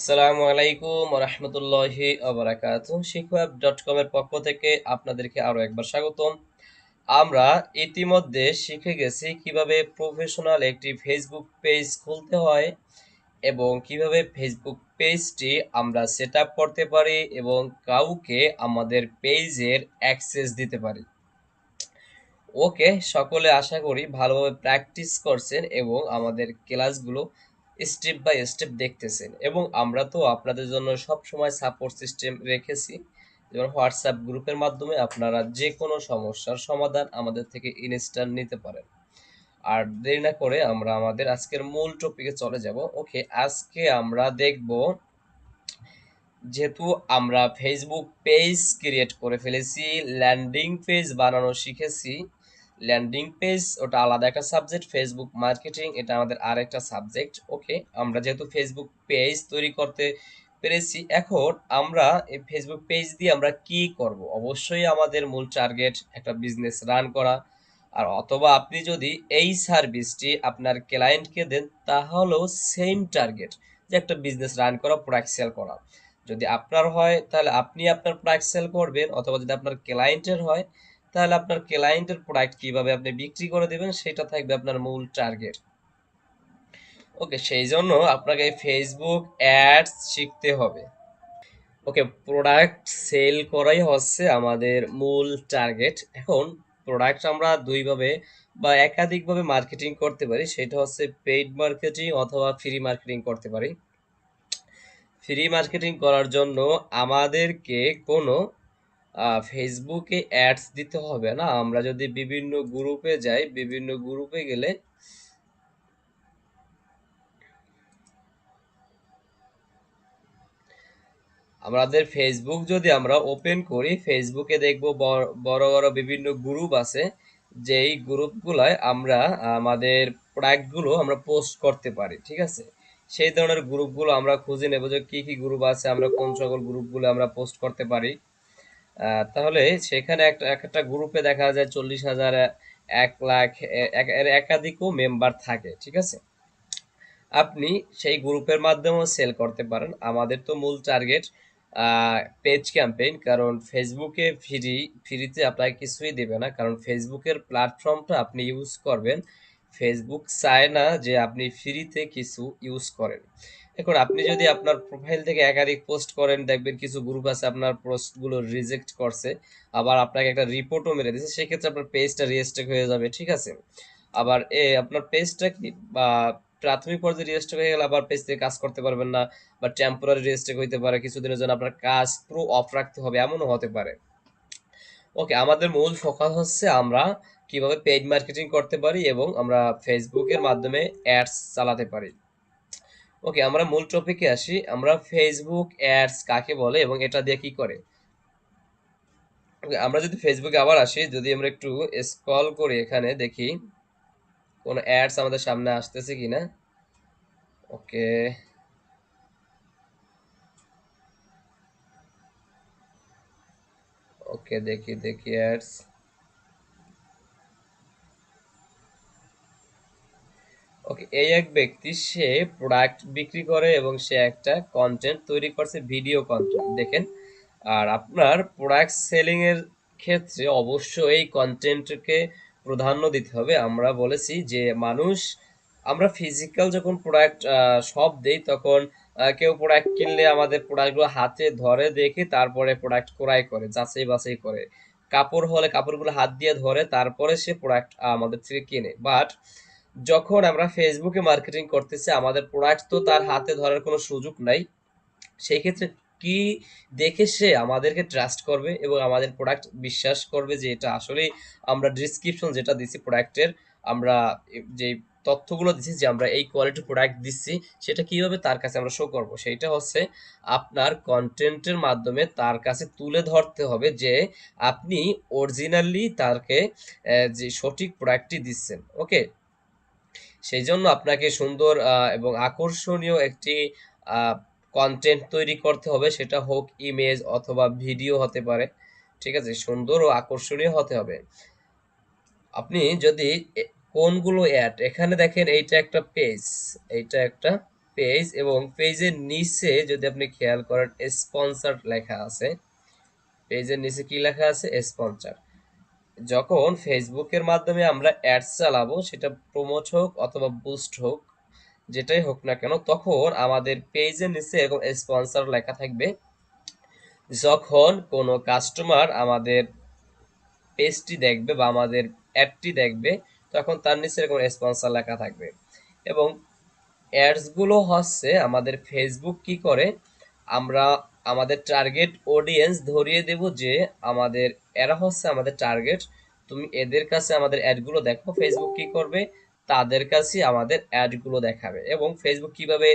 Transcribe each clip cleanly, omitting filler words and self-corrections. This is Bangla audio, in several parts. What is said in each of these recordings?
আসসালামু আলাইকুম রহমতুল্লাহি শিক্ষাওয়েব.com এর পক্ষ থেকে আপনাদেরকে আরো একবার স্বাগতম। আমরা ইতিমধ্যে শিখে গেছি কিভাবে প্রফেশনাল একটি ফেসবুক পেজ খুলতে হয় এবং কিভাবে ফেসবুক পেজটি আমরা সেট আপ করতে পারি এবং কাউকে আমাদের পেজের অ্যাক্সেস দিতে পারি। ওকে, সকলে আশা করি ভালোভাবে প্র্যাকটিস করছেন এবং আমাদের ক্লাসগুলো স্টেপ বাই স্টেপ দেখতেছেন এবং আমরা তো আপনাদের জন্য সব সময় সাপোর্ট সিস্টেম রেখেছি, যেমন হোয়াটসঅ্যাপ গ্রুপের মাধ্যমে আপনারা যে কোনো সমস্যার সমাধান আমাদের থেকে ইনস্ট্যান্ট নিতে পারেন। আর দেরি না করে আমরা আমাদের আজকের মূল টপিকে চলে যাব। ওকে, আজকে আমরা দেখব, যেহেতু আমরা ফেসবুক পেজ ক্রিয়েট করে ফেলেছি, ল্যান্ডিং পেজ বানানো শিখেছি। ল্যান্ডিং পেজ ওটা আলাদা একটা সাবজেক্ট, ফেসবুক মার্কেটিং এটা আমাদের আরেকটা সাবজেক্ট। ওকে, আমরা যেহেতু ফেসবুক পেজ তৈরি করতে পেরেছি, এখন আমরা এই ফেসবুক পেজ দিয়ে আমরা কি করব? অবশ্যই আমাদের মূল টার্গেট একটা বিজনেস রান করা, আর অথবা আপনি যদি এই সার্ভিসটি আপনার ক্লায়েন্টকে দেন তাহলেও সেম টার্গেট, যে একটা বিজনেস রান করা, প্রোডাক্ট সেল করা। যদি আপনার হয় তাহলে আপনি আপনার প্রোডাক্ট সেল করবেন, অথবা যদি আপনার ক্লায়েন্টের হয় তাহলে আপনার ক্লায়েন্টের প্রোডাক্ট কিভাবে আপনি বিক্রি করে দেবেন সেটা থাকবে আপনার মূল টার্গেট। ওকে, সেই জন্য আপনাকে ফেসবুক অ্যাডস শিখতে হবে। ওকে, প্রোডাক্ট সেল করাই হচ্ছে আমাদের মূল টার্গেট। এখন প্রোডাক্ট আমরা দুইভাবে বা একাধিকভাবে মার্কেটিং করতে পারি, সেটা হচ্ছে পেইড মার্কেটিং অথবা ফ্রি মার্কেটিং করতে পারি। ফ্রি মার্কেটিং করার জন্য আমাদেরকে কোনো ফেসবুকে অ্যাডস দিতে হবে না। আমরা যদি বিভিন্ন গ্রুপে যাই, বিভিন্ন গ্রুপে গেলে আমাদের ফেসবুক যদি আমরা ওপেন করি, ফেসবুকে দেখব বড় বড় বিভিন্ন গ্রুপ আছে, যেই গ্রুপগুলায় আমরা আমাদের প্রোডাক্টগুলো আমরা পোস্ট করতে পারি। ঠিক আছে, সেই ধরনের গ্রুপগুলো আমরা খুঁজে নেব যে কি কি গ্রুপ আছে, আমরা কোন সকল গ্রুপগুলো আমরা পোস্ট করতে পারি। তাহলে সেখানে একটা গ্রুপে দেখা যায় 40,000, 1 লাখ, এর একাধিকও মেম্বার থাকে। ঠিক আছে, আপনি সেই গ্রুপের মাধ্যমেও সেল করতে পারেন। আমাদের তো মূল টার্গেট পেজ ক্যাম্পেইন, কারণ ফেসবুকে ফ্রিতে আপনাকে কিছুই দেবে না, কারণ ফেসবুকের প্ল্যাটফর্মটা আপনি ইউজ করবেন। ফেসবুক চায় না যে আপনি ফ্রিতে কিছু ইউজ করেন। এখন আপনি যদি আপনার প্রোফাইল থেকে একাধিক পোস্ট করেন, দেখবেন কিছু গ্রুপ আছে আপনার পোস্টগুলো রিজেক্ট করছে, আবার আপনাকে একটা রিপোর্টও মেরে দিয়েছে, সেক্ষেত্রে আপনার পেজটা রিস্ট্রিক্ট হয়ে যাবে। ঠিক আছে, আবার আপনার পেজটা কি বা প্রাথমিক পর্যায়ে রেজিস্টার হয়ে গেলে আবার পেজ থেকে কাজ করতে পারবেন না, বা টেম্পোরারি রেজিস্টার হইতে পারে, কিছুদিনের জন্য আপনার কাজ পুরো অফ রাখতে হবে, এমনও হতে পারে। ওকে, আমাদের মূল ফোকাস হচ্ছে আমরা কিভাবে পেইড মার্কেটিং করতে পারি এবং আমরা ফেসবুকের মাধ্যমে অ্যাডস চালাতে পারি। ওকে, আমরা মূল টপিকে আসি। আমরা ফেসবুক অ্যাডস কাকে বলে এবং এটা দিয়ে কি করে। ওকে, আমরা যদি ফেসবুকে আবার আসি, যদি আমরা একটু স্ক্রল করি, এখানে দেখি কোন অ্যাডস আমাদের সামনে আসতেছে কিনা। ওকে, ওকে, দেখি দেখি অ্যাডস। ওকে, এই এক ব্যক্তি, সে প্রোডাক্ট বিক্রি করে এবং সে একটা কন্টেন্ট তৈরি করছে, ভিডিও কন্টেন্ট দেখেন। আর আপনার প্রোডাক্ট সেলিং এর ক্ষেত্রে অবশ্যই এই কন্টেন্টকে প্রাধান্য দিতে হবে। আমরা বলেছি যে মানুষ, আমরা ফিজিক্যাল যখন প্রোডাক্ট সব দেই, তখন কেউ প্রোডাক্ট কিনলে আমাদের প্রোডাক্টগুলো হাতে ধরে দেখে তারপরে প্রোডাক্ট ক্রয় করে, যাচাই বাছাই করে। কাপড় হলে কাপড়গুলো হাত দিয়ে ধরে তারপরে সে প্রোডাক্ট আমাদের থেকে কেনে। বাট যখন আমরা ফেসবুকে মার্কেটিং করতেছি, আমাদের প্রোডাক্ট তো তার হাতে ধরার কোনো সুযোগ নাই। সেই ক্ষেত্রে কি দেখে সে আমাদেরকে ট্রাস্ট করবে এবং আমাদের প্রোডাক্ট বিশ্বাস করবে যে এটা আসলেই আমরা ডিসক্রিপশন যেটা দিছি প্রোডাক্টের, আমরা যে তথ্যগুলো দিচ্ছি যে আমরা এই কোয়ালিটির প্রোডাক্ট দিচ্ছি, সেটা কিভাবে তার কাছে আমরা শো করব, সেইটা হচ্ছে আপনার কন্টেন্টের মাধ্যমে তার কাছে তুলে ধরতে হবে যে আপনি অরিজিনালি তাকে যে সঠিক প্রোডাক্টটি দিচ্ছেন। ওকে, সেই জন্য আপনাকে সুন্দর এবং আকর্ষণীয় একটি কন্টেন্ট তৈরি করতে হবে, সেটা হোক ইমেজ অথবা ভিডিও হতে পারে। ঠিক আছে, সুন্দর ও আকর্ষণীয় হতে হবে। আপনি যদি কোনগুলো অ্যাড, এখানে দেখেন এইটা একটা পেজ, এইটা একটা পেজ এবং পেজের নিচে যদি আপনি খেয়াল করেন স্পন্সর লেখা আছে, পেজের নিচে কি লেখা আছে? স্পন্সর। যখন ফেসবুকের মাধ্যমে আমরা অ্যাডস চালাবো, সেটা প্রমোট হোক অথবা বুস্ট হোক, যেটাই হোক না কেন, তখন আমাদের পেজের নিচে এরকম স্পন্সর লেখা থাকবে। যখন কোনো কাস্টমার আমাদের পেজটি দেখবে বা আমাদের অ্যাডটি দেখবে, তখন তার নিচে এরকম স্পন্সর লেখা থাকবে। এবং অ্যাডস গুলো হচ্ছে আমাদের ফেসবুক কি করে, আমরা আমাদের টার্গেট অডিয়েন্স ধরিয়ে দেব যে আমাদের এরা হচ্ছে আমাদের টার্গেট, তুমি এদের কাছে আমাদের অ্যাডগুলো দেখো। ফেসবুক কি করবে, তাদের কাছে আমাদের অ্যাডগুলো দেখাবে। এবং ফেসবুক কিভাবে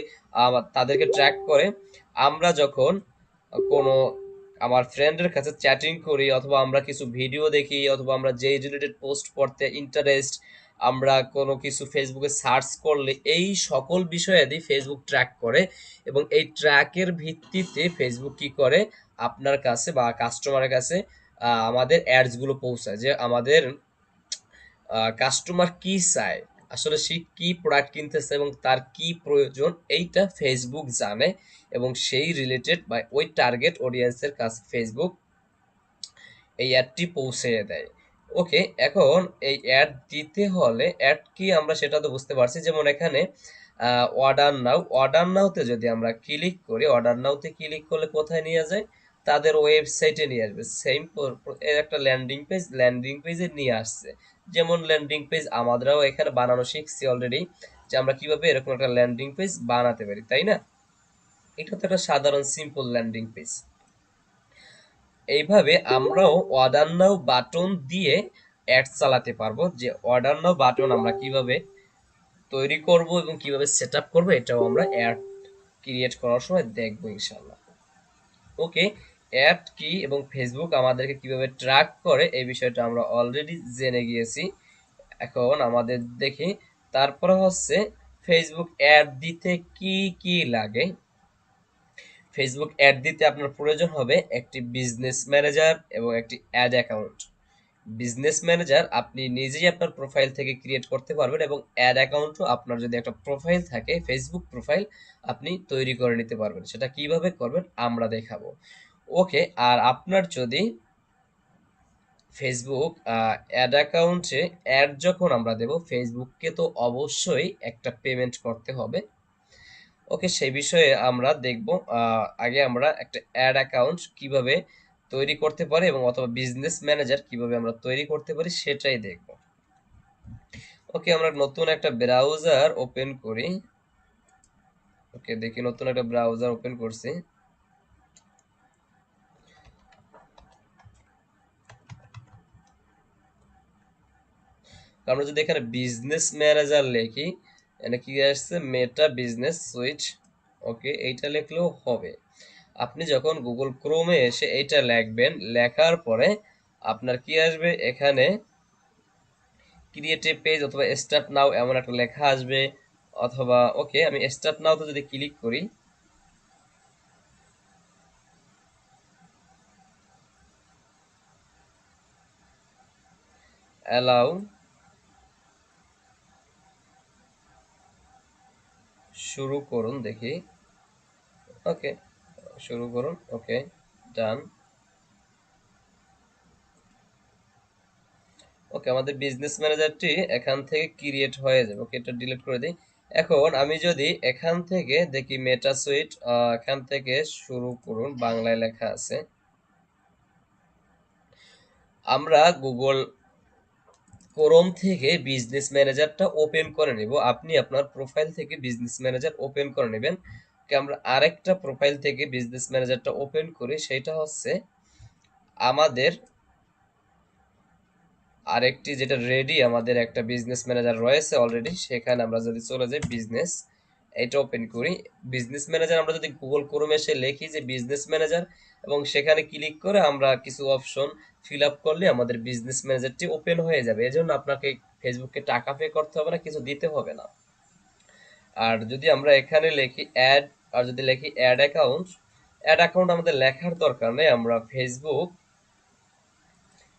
তাদেরকে ট্র্যাক করে, আমরা যখন কোনো আমার ফ্রেন্ডের কাছে চ্যাটিং করি, অথবা আমরা কিছু ভিডিও দেখি, অথবা আমরা যেই রিলেটেড পোস্ট পড়তে ইন্টারেস্ট, আমরা কোনো কিছু ফেসবুকে সার্চ করলে, এই সকল বিষয়াদি ফেসবুক ট্র্যাক করে। এবং এই ট্র্যাকের ভিত্তিতে ফেসবুক কি করে, আপনার কাছে বা কাস্টমারের কাছে আমাদের অ্যাডসগুলো পৌঁছায়, যে আমাদের কাস্টমার কি চায়, আসলে সে কি প্রোডাক্ট কিনতেছে এবং তার কি প্রয়োজন, এইটা ফেসবুক জানে। এবং সেই রিলেটেড বা ওই টার্গেট অডিয়েন্সের কাছে ফেসবুক এই অ্যাডটি পৌঁছে দেয়। ওকে, এখন এই অ্যাড দিতে হলে অ্যাড কি আমরা সেটা তো বুঝতে পারছি। যেমন এখানে অর্ডার নাওতে যদি আমরা ক্লিক করি, অর্ডার নাওতে ক্লিক করলে কোথায় নিয়ে যায়, তাদের ওয়েবসাইটে নিয়ে আসবে। সেম এর একটা ল্যান্ডিং পেজে নিয়ে আসছে। যেমন ল্যান্ডিং পেজ আমরাও এখানে বানানো শিখছি অলরেডি, যে আমরা কিভাবে এরকম একটা ল্যান্ডিং পেজ বানাতে পারি, তাই না? এটা তো একটা সাধারণ সিম্পল ল্যান্ডিং পেজ। এইভাবে আমরাও অর্ডার নাও বাটন দিয়ে অ্যাড চালাতে পারবো। যে অর্ডার নাও বাটন আমরা কিভাবে তৈরি করব এবং কিভাবে সেট আপ করবো, এটাও আমরা অ্যাড ক্রিয়েট করার সময় দেখবো ইনশাল্লাহ। ওকে, অ্যাড কি এবং ফেসবুক আমাদেরকে কিভাবে ট্র্যাক করে, এই বিষয়টা আমরা অলরেডি জেনে গিয়েছি। এখন আমাদের দেখি, তারপরে হচ্ছে ফেসবুক অ্যাড দিতে কি কি লাগে। ফেসবুক অ্যাড দিতে আপনার প্রয়োজন হবে একটি বিজনেস ম্যানেজার এবং একটি অ্যাড অ্যাকাউন্ট। বিজনেস ম্যানেজার আপনি নিজেই আপনার প্রোফাইল থেকে ক্রিয়েট করতে পারবেন, এবং অ্যাড অ্যাকাউন্টও আপনার যদি একটা প্রোফাইল থাকে, ফেসবুক প্রোফাইল, আপনি তৈরি করে নিতে পারবেন। সেটা কিভাবে করবেন আমরা দেখাবো। ওকে, আর আপনার যদি ফেসবুক অ্যাড অ্যাকাউন্টে অ্যাড যখন আমরা দেব, ফেসবুককে তো অবশ্যই একটা পেমেন্ট করতে হবে। ওকে, সেই বিষয়ে আমরা দেখব। আগে আমরা একটা অ্যাড অ্যাকাউন্ট কিভাবে তৈরি করতে পারি, এবং অথবা বিজনেস ম্যানেজার কিভাবে আমরা তৈরি করতে পারি, সেটাই দেখব। ওকে, আমরা নতুন একটা ব্রাউজার ওপেন করি। ওকে, দেখি নতুন একটা ব্রাউজার ওপেন করছি। আমরা যদি এখানে বিজনেস ম্যানেজার লিখি, এখানে কি আসছে, মেটা বিজনেস সুইট। ওকে, এইটা লিখলেও হবে। আপনি যখন গুগল ক্রোমে এসে এইটা লিখবেন, লেখার পরে আপনার কি আসবে, এখানে ক্রিয়েট এ পেজ অথবা স্টার্ট নাও এমন একটা লেখা আসবে। অথবা ওকে, আমি স্টার্ট নাও তো যদি ক্লিক করি, অ্যালাউ, শুরু করুন, দেখি। ওকে, শুরু করুন। ওকে, ডান। ওকে, আমাদের বিজনেস ম্যানেজারটি এখান থেকে ক্রিয়েট হয়ে যাবে। ওকে, এটা ডিলিট করে দিই। এখন আমি যদি এখান থেকে দেখি মেটা সুইট, এখান থেকে শুরু করুন, বাংলায় লেখা আছে। আমরা গুগল ক্রোম থেকে বিজনেস ম্যানেজারটা ওপেন করে নেব। আপনি আপনার প্রোফাইল থেকে বিজনেস ম্যানেজার ওপেন করে নেবেন। আমরা আরেকটা প্রোফাইল থেকে বিজনেস ম্যানেজারটা ওপেন করি, সেটা হচ্ছে আমাদের আরেকটি যেটা রেডি, আমাদের একটা বিজনেস ম্যানেজার রয়েছে অলরেডি। সেখানে আমরা যদি চলে যাই, বিজনেস, এটা ওপেন করি। বিজনেস ম্যানেজার আমরা যদি গুগল ক্রোমে এসে লিখি যে বিজনেস ম্যানেজার, এবং সেখানে ক্লিক করে আমরা কিছু অপশন ফিল আপ করলে আমাদের বিজনেস ম্যানেজারটি ওপেন হয়ে যাবে। এজন্য আপনাকে ফেসবুককে টাকা পে করতে হবে না, কিছু দিতে হবে না। আর যদি আমরা এখানে লিখি অ্যাড, আর যদি লিখি অ্যাড অ্যাকাউন্ট, অ্যাড অ্যাকাউন্ট আমাদের লেখার দরকার নেই। আমরা ফেসবুক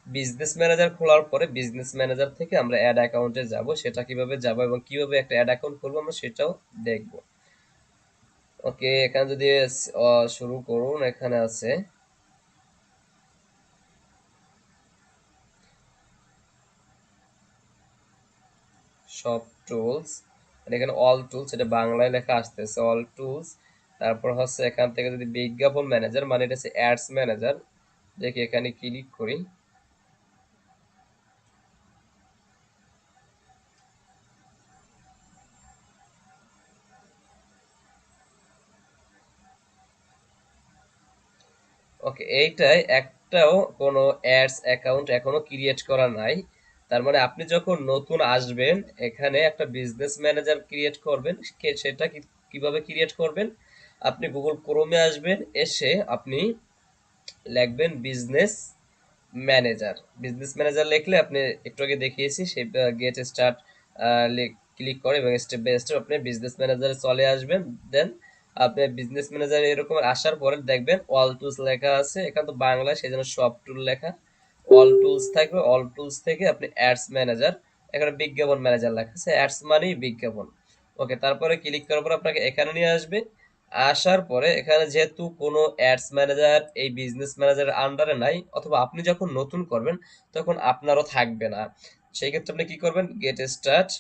বিজনেস ম্যানেজার খোলার পরে বিজনেস ম্যানেজার থেকে আমরা অ্যাড অ্যাকাউন্টে যাব। সেটা কিভাবে যাব এবং কিভাবে একটা অ্যাড অ্যাকাউন্ট খুলবো আমরা সেটাও দেখব। ওকে, এখানে যদি শুরু করুন, এখানে আছে সব টুলস, এখানে অল টুলস, এটা বাংলায় লেখা আসতেছে অল টুলস। তারপর হচ্ছে এখান থেকে যদি বিজ্ঞাপন ম্যানেজার, মানে এটা হচ্ছে অ্যাডস ম্যানেজার, দেখি এখানে ক্লিক করি। ওকে, এইটাই একটাও কোনো অ্যাডস অ্যাকাউন্ট এখনো ক্রিয়েট করা নাই। তার মানে আপনি যখন নতুন আসবেন, এখানে একটা বিজনেস ম্যানেজার ক্রিয়েট করবেন। সেটা কিভাবে ক্রিয়েট করবেন? আপনি গুগল ক্রোমে আসবেন, এসে আপনি লিখবেন বিজনেস ম্যানেজার। বিজনেস ম্যানেজার লিখলে আপনি একটু আগে দেখিয়েছি সেই গেট স্টার্ট ক্লিক করে এবং স্টেপ বাই স্টেপ আপনি বিজনেস ম্যানেজারে চলে আসবেন। দেন আপনি বিজনেস ম্যানেজার এরকম আসার পরে দেখবেন অল টুলস লেখা আছে, এখানে তো বাংলায় সেই জন্য সব টুল লেখা, অল টুলস থাকবে। অল টুলস থেকে আপনি অ্যাডস ম্যানেজার, এখানে বিজ্ঞাপন ম্যানেজার লেখা আছে, অ্যাডস মানেই বিজ্ঞাপন। ওকে, তারপরে ক্লিক করার পর আপনাকে এখানে নিয়ে আসবে। আসার পরে এখানে যেহেতু কোনো অ্যাডস ম্যানেজার এই বিজনেস ম্যানেজারের আন্ডারে নাই, অথবা আপনি যখন নতুন করবেন তখন আপনারও থাকবে না, সেই ক্ষেত্রে আপনি কি করবেন? গেট স্টার্ট,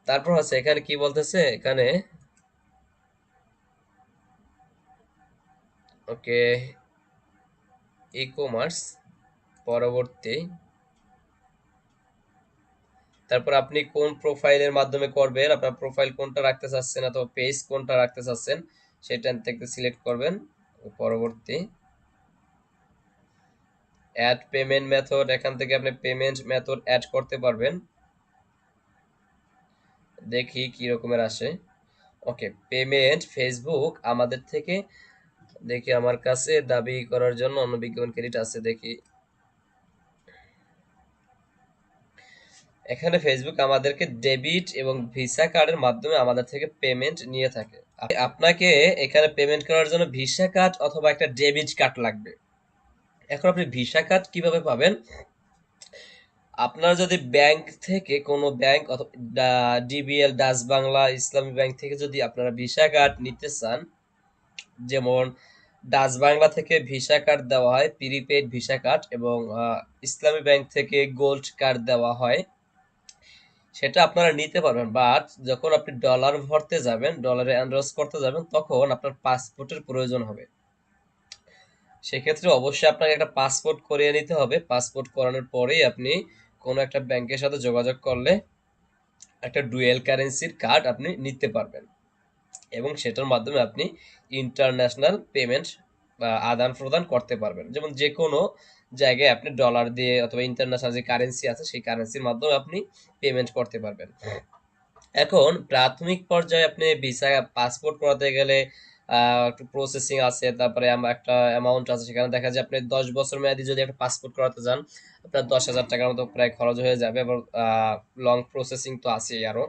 তারপর হচ্ছে এখানে কি বলতেছে, এখানে ওকে ই কমার্স, পরবর্তী, তারপর আপনি কোন প্রোফাইলের মাধ্যমে করবেন, আপনার প্রোফাইল কোনটা রাখতে চাচ্ছেন অথবা পেজ কোনটা রাখতে চাচ্ছেন সেটা থেকে সিলেক্ট করবেন। পরবর্তী অ্যাড পেমেন্ট মেথড, এখান থেকে আপনি পেমেন্ট মেথড অ্যাড করতে পারবেন, দেখি কি রকমের আসে। ওকে, পেমেন্ট ফেসবুক আমাদের থেকে, দেখি আমার কাছে দাবি করার জন্য অন্য বিজ্ঞাপন ক্রেডিট আছে, দেখি এখানে ফেসবুক আমাদেরকে ডেবিট এবং ভিসা কার্ডের মাধ্যমে আমাদের থেকে পেমেন্ট নিয়ে থাকে। আপনাকে এখানে পেমেন্ট করার জন্য ভিসা কার্ড অথবা একটা ডেবিট কার্ড লাগবে। এখন আপনি ভিসা কার্ড কিভাবে পাবেন? আপনারা যদি ব্যাংক থেকে কোনো ব্যাংক অথবা ডিবিএল, ডাচ বাংলা, ইসলামী ব্যাংক থেকে যদি আপনারা ভিসা কার্ড নিতে চান, যেমন ডাচ বাংলা থেকে ভিসা কার্ড দেওয়া হয় প্রিপেড ভিসা কার্ড, এবং ইসলামী ব্যাংক থেকে গোল্ড কার্ড দেওয়া হয়, সেটা আপনারা নিতে পারবেন। বাট যখন আপনি ডলার ভরতে যাবেন, ডলারে এনরোল করতে যাবেন, তখন আপনার পাসপোর্টের প্রয়োজন হবে। সেক্ষেত্রে অবশ্যই আপনাকে একটা পাসপোর্ট করিয়ে নিতে হবে। পাসপোর্ট করানোর পরেই আপনি কোনো একটা ব্যাংকের সাথে যোগাযোগ করলে একটা ডুয়েল কারেন্সির কার্ড আপনি নিতে পারবেন, এবং সেটার মাধ্যমে আপনি ইন্টারন্যাশনাল পেমেন্ট বা আদান প্রদান করতে পারবেন। যেমন যে কোনো জায়গায় আপনি ডলার দিয়ে অথবা ইন্টারন্যাশনাল যে কারেন্সি আছে সেই কারেন্সির মাধ্যমে আপনি পেমেন্ট করতে পারবেন। এখন প্রাথমিক পর্যায়ে আপনি ভিসা পাসপোর্ট করাতে গেলে একটু প্রসেসিং আছে, তারপরে একটা অ্যামাউন্ট আছে, সেখানে দেখা যায় আপনি 10 বছর মেয়াদি যদি একটা পাসপোর্ট করাতে যান, আপনার 10,000 টাকার মতো প্রায় খরচ হয়ে যাবে, এবং লং প্রসেসিং তো আছেই আরো।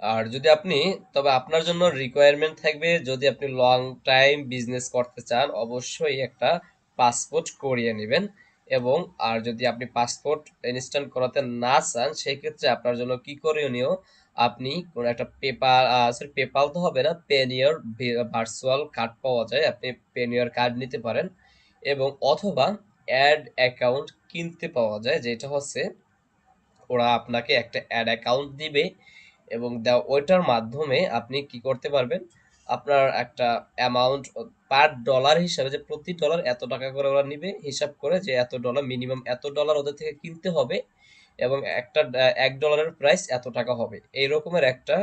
আর যদি আপনি, তবে আপনার জন্য রিকোয়ারমেন্ট থাকবে, যদি আপনি লং টাইম বিজনেস করতে চান অবশ্যই একটা পাসপোর্ট করিয়ে নেবেন। এবং আর যদি আপনি পাসপোর্ট ইনস্ট্যান্ট করাতে না চান, সেই ক্ষেত্রে আপনার জন্য কি করণীয়, আপনি কোনো একটা পেপার, সরি পেপাল তো হবে না, পেনিয়র ভার্চুয়াল কার্ড পাওয়া যায়, আপনি পেনিয়র কার্ড নিতে পারেন, এবং অথবা অ্যাড অ্যাকাউন্ট কিনতে পাওয়া যায়, যেটা হচ্ছে ওরা আপনাকে একটা অ্যাড অ্যাকাউন্ট দিবে, এবং ওইটার মাধ্যমে আপনি কি করতে পারবেন, আপনার একটা অ্যামাউন্ট পার ডলার হিসাবে, যে প্রতি ডলার এত টাকা করে ওরা নিবে, হিসাব করে যে এত ডলার মিনিমাম, এত ডলার ওদের থেকে কিনতে হবে, এবং একটা $1 প্রাইস এত টাকা হবে, এই রকমের একটা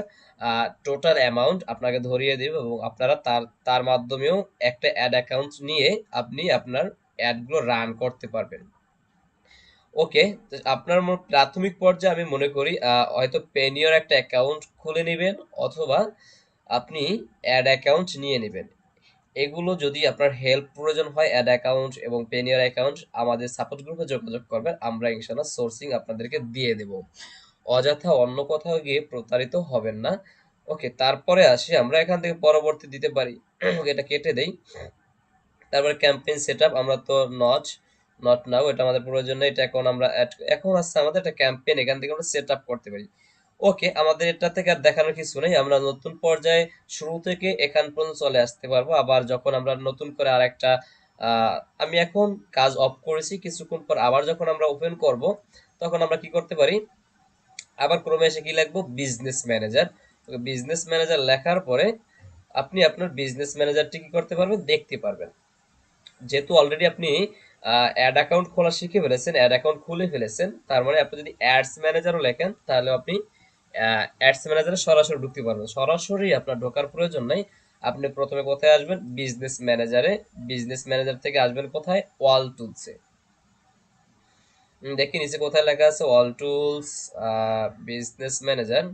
টোটাল অ্যামাউন্ট আপনাকে ধরিয়ে দেবে, এবং আপনারা তার তার মাধ্যমেও একটা অ্যাড অ্যাকাউন্ট নিয়ে আপনি আপনার অ্যাডগুলো রান করতে পারবেন। ওকে, তো আপনার প্রাথমিক পর্যায়ে আমি মনে করি হয়তো পেনিয়র একটা অ্যাকাউন্ট খুলে নেবেন, অথবা আপনি অ্যাড অ্যাকাউন্ট নিয়ে নেবেন। এগুলো যদি আপনার হেল্প প্রয়োজন হয়, অ্যাড অ্যাকাউন্ট এবং পেনিয়র অ্যাকাউন্ট, আমাদের সাপোর্ট গ্রুপে যোগাযোগ করবেন, আমরা ইনশাল্লাহ সোর্সিং আপনাদেরকে দিয়ে দেব। অযথা অন্য কোথাও গিয়ে প্রতারিত হবেন না। ওকে, তারপরে আসি আমরা এখান থেকে পরবর্তী দিতে পারি। এটা কেটে দেই। তারপরে ক্যাম্পেইন সেটআপ, আমরা তো নট নট নাও, এটা আমাদের প্রয়োজন নেই, এটা এখন আমরা এখন আসছে আমাদের একটা ক্যাম্পেইন, এখান থেকে আমরা সেটআপ করতে পারি। ওকে, আমাদের এটা থেকে আর দেখানোর কিছু নেই, আমরা নতুন পর্যায়ে শুরু থেকে এখান পর্যন্ত চলে আসতে পারবো। আবার যখন আমরা নতুন করে আরেকটা আমি এখন কাজ অফ করেছি, কিছুক্ষণ পর আবার যখন আমরা ওপেন করব তখন আমরা কি করতে পারি, আবার ক্রমে এসে কি লিখবো, বিজনেস ম্যানেজার। বিজনেস ম্যানেজার লেখার পরে আপনি আপনার বিজনেস ম্যানেজারটি কি করতে পারবেন, দেখতে পারবেন। যেহেতু অলরেডি আপনি অ্যাড অ্যাকাউন্ট খোলা শিখে ফেলেছেন, অ্যাড অ্যাকাউন্ট খুলে ফেলেছেন, তার মানে আপনি যদি অ্যাডস ম্যানেজারও লেখেন তাহলে আপনি অ্যাডস ম্যানেজারে সরাসরি ঢুকতে পারবেন। সরাসরি আপনার ঢোকার প্রয়োজন নাই। আপনি প্রথমে কোথায় আসবেন, বিজনেস ম্যানেজারে। বিজনেস ম্যানেজার থেকে আসবেন কোথায়, অল টুলসে। দেখি নিচে কোথায় লেখা আছে, all tools, business manager.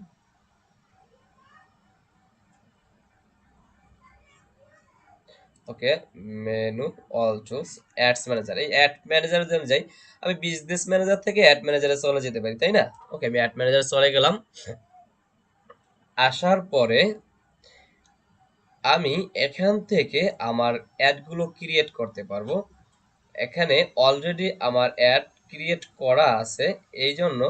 Okay, menu, all tools, ads manager. এই অ্যাড ম্যানেজারে যদি আমি যাই, আমি বিজনেস ম্যানেজার থেকে অ্যাড ম্যানেজারে চলে যেতে পারি, তাই না? ওকে, আমি অ্যাড ম্যানেজারে চলে গেলাম। আসার পরে আমি এখান থেকে আমার অ্যাডগুলো ক্রিয়েট করতে পারবো। এখানে অলরেডি আমার অ্যাড ক্রিয়েট করা আছে, এই জন্য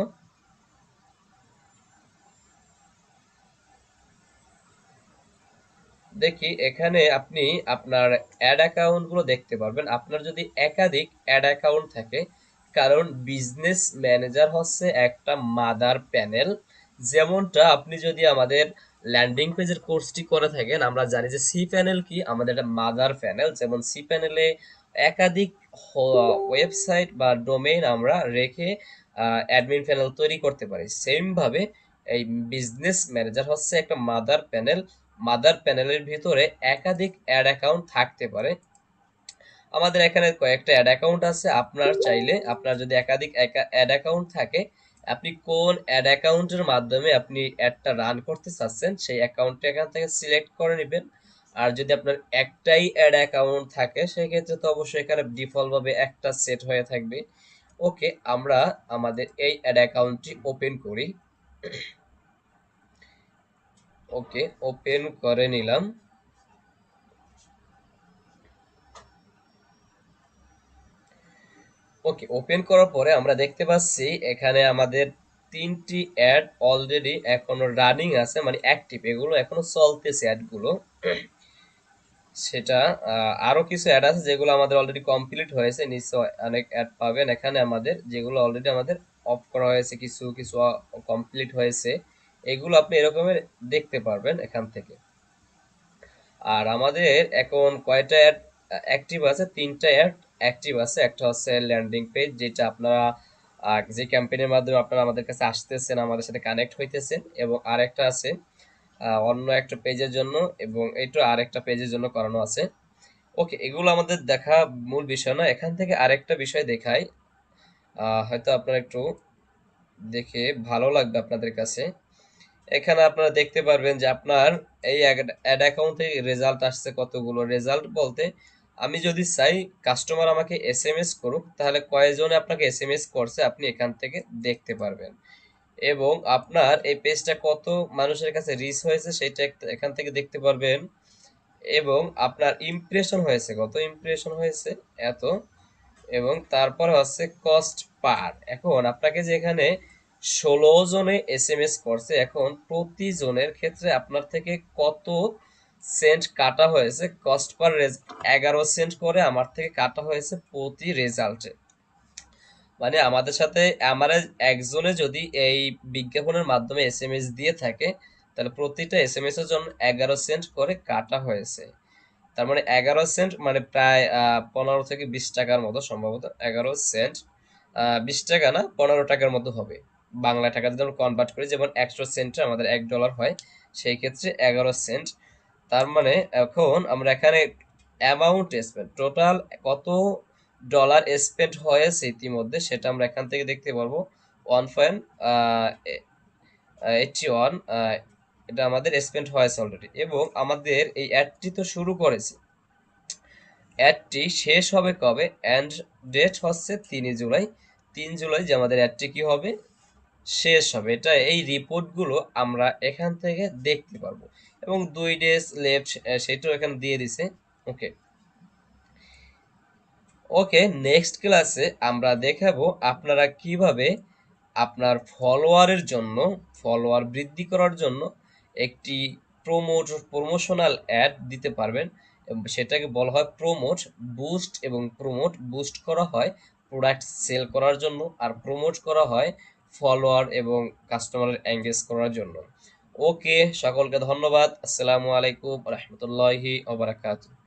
দেখি এখানে আপনি আপনার অ্যাড অ্যাকাউন্ট গুলো দেখতে পারবেন, আপনার যদি একাধিক অ্যাড অ্যাকাউন্ট থাকে। কারণ বিজনেস ম্যানেজার হচ্ছে একটা মাদার প্যানেল। যেমনটা আপনি যদি আমাদের ল্যান্ডিং পেজের কোর্সটি করে থাকেন, আমরা জানি যে সি প্যানেল কি, আমাদের একটা মাদার প্যানেল। যেমন সি প্যানেলে একাধিক ওয়েবসাইট বা ডোমেইন আমরা রেখে অ্যাডমিন প্যানেল তৈরি করতে পারি। সেম ভাবে এই বিজনেস ম্যানেজার হচ্ছে একটা মাদার প্যানেল। মাদার প্যানেলের ভিতরে একাধিক অ্যাড অ্যাকাউন্ট থাকতে পারে। আমাদের এখানে কয়েকটা অ্যাড অ্যাকাউন্ট আছে, আপনার চাইলে আপনার যদি একাধিক অ্যাড অ্যাকাউন্ট থাকে, আপনি কোন অ্যাড অ্যাকাউন্টের মাধ্যমে আপনি অ্যাডটা রান করতে চাচ্ছেন সেই অ্যাকাউন্টটা এখান থেকে সিলেক্ট করে নেবেন। আর যদি আপনার একটাই অ্যাড অ্যাকাউন্ট থাকে সেই ক্ষেত্রে তো অবশ্যই এখানে ডিফল্ট ভাবে একটা সেট হয়ে থাকবে। ওকে, আমরা আমাদের এই অ্যাড অ্যাকাউন্টটি ওপেন করি। ওকে, ওপেন করে নিলাম। ওকে, ওপেন করার পরে আমরা দেখতে পাচ্ছি এখানে আমাদের 3টি অ্যাড অলরেডি এখনো রানিং আছে, মানে অ্যাক্টিভ, এগুলো এখনো চলতেছে অ্যাডগুলো। সেটা আরো কিছু অ্যাড আছে যেগুলো আমাদের অলরেডি কমপ্লিট হয়েছে, নিশ্চয় অনেক অ্যাড পাবেন এখানে আমাদের, যেগুলো অলরেডি আমাদের অফ করা হয়েছে, কিছু কিছু কমপ্লিট হয়েছে। এগুলো আপনি এরকমের দেখতে পারবেন এখান থেকে। আর আমাদের এখন কয়টা অ্যাড অ্যাক্টিভ আছে, 3টা অ্যাড অ্যাক্টিভ আছে। একটা হচ্ছে ল্যান্ডিং পেজ, যেটা আপনারা যে ক্যাম্পেইনের মাধ্যমে আপনারা আমাদের কাছে আসতেছেন, আমাদের সাথে কানেক্ট হইতেছেন, এবং আরেকটা আছে অন্য একটা পেজের জন্য, এবং এটা আরেকটা পেজের জন্য করানো আছে। ওকে, এগুলো আমাদের দেখা মূল বিষয় না, এখান থেকে আরেকটা বিষয় দেখাই, হয়তো আপনারা একটু দেখে ভালো লাগবে আপনাদের কাছে। এখানে আপনারা দেখতে পারবেন যে আপনার এই অ্যাড অ্যাকাউন্ট থেকে রেজাল্ট আসছে কতগুলো। রেজাল্ট বলতে আমি যদি চাই কাস্টমার আমাকে এসএমএস করুক, তাহলে কয়জনে আপনাকে এসএমএস করছে আপনি এখান থেকে দেখতে পারবেন। এবং আপনার এই পেজটা কত মানুষের কাছে রিচ হয়েছে সেটা এখান থেকে দেখতে পারবেন। এবং আপনার ইমপ্রেশন হয়েছে, কত ইমপ্রেশন হয়েছে, এত। এবং তারপরে হচ্ছে কস্ট পার। এখন আপনাকে যে এখানে 16 জনে এসএমএস করছে, এখন প্রতি জনের ক্ষেত্রে আপনার থেকে কত সেন্ট কাটা হয়েছে, কস্ট পার 11 সেন্ট করে আমার থেকে কাটা হয়েছে প্রতি রেজাল্টে। মানে আমাদের সাথে আমার একজনে যদি এই বিজ্ঞাপনের মাধ্যমে এসএমএস দিয়ে থাকে, তাহলে প্রতিটা এসএমএস এর জন্য 11 সেন্ট করে কাটা হয়েছে। তার মানে 11 সেন্ট মানে প্রায় 15 থেকে 20 টাকার মতো, সম্ভবত 11 সেন্ট, 20 টাকা না, 15 টাকার মতো হবে। বাংলা টাকা যদি আমরা কনভার্ট করি, যেমন 100 সেন্টে আমাদের $1 হয়, সেই ক্ষেত্রে 11 সেন্ট। তার মানে এখন আমরা এখানে অ্যামাউন্ট স্পেন্ড, টোটাল কত ডলার স্পেন্ড হয়েছে ইতিমধ্যে, সেটা আমরা এখান থেকে দেখতে পারবো। 1.81, এটা আমাদের স্পেন্ড হয়েছে অলরেডি। এবং আমাদের এই অ্যাডটি তো শুরু করেছি, অ্যাডটি শেষ হবে কবে, এন্ড ডেট হচ্ছে 3 জুলাই। 3 জুলাই যে আমাদের অ্যাডটি কি হবে, শেষ হবে। এটা এই রিপোর্টগুলো আমরা এখান থেকে দেখতে পারবো। এবং 2 ডেজ লেফট সেটাও এখানে দিয়ে দিছে। ওকে, ওকে, নেক্সট ক্লাসে আমরা দেখাবো আপনারা কিভাবে আপনার ফলোয়ার বৃদ্ধি করার জন্য একটি প্রমোশনাল অ্যাড দিতে পারবেন। সেটাকে বলা হয় প্রমোট বুস্ট, এবং প্রমোট বুস্ট করা হয় প্রোডাক্ট সেল করার জন্য, আর প্রমোট করা হয় ফলোয়ার এবং কাস্টমারের এঙ্গেজ করার জন্য। ওকে, সকলকে ধন্যবাদ। আসসালামু আলাইকুম রহমতুল্লাহি ওয়া বারাকাতুহু।